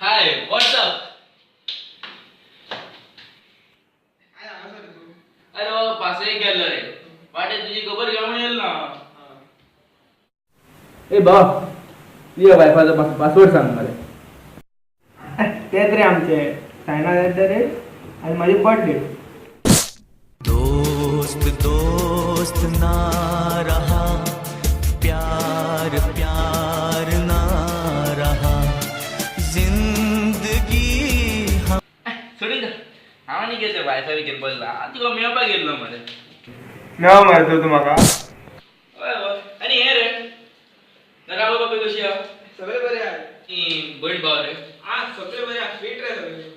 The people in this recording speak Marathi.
हाय व्हॉट्सअप. अरे बाबा पासे गेलो रे. वाटे तुझी खबर घेऊन येईल ना. ए बा तुझ्या वायफायचा पासवर्ड सांग मला. तेच रे आमचे सायना रे आणि माझी बर्थडे. दोस्त दोस्त ना रहा, प्यार प्यार ना रहा, जिंदगी हम सोडून जा. हा नाही गेले वायफाय घेऊन बोलला तुका मेळपा गेलो मध्ये. न मारतो तुम्हाला. आणि हे रे नका बाबा कशी आहे. सगळे बरे आहे. बहीण भाव रे. आज सगळे बरे आहे. फिट रे सगळे.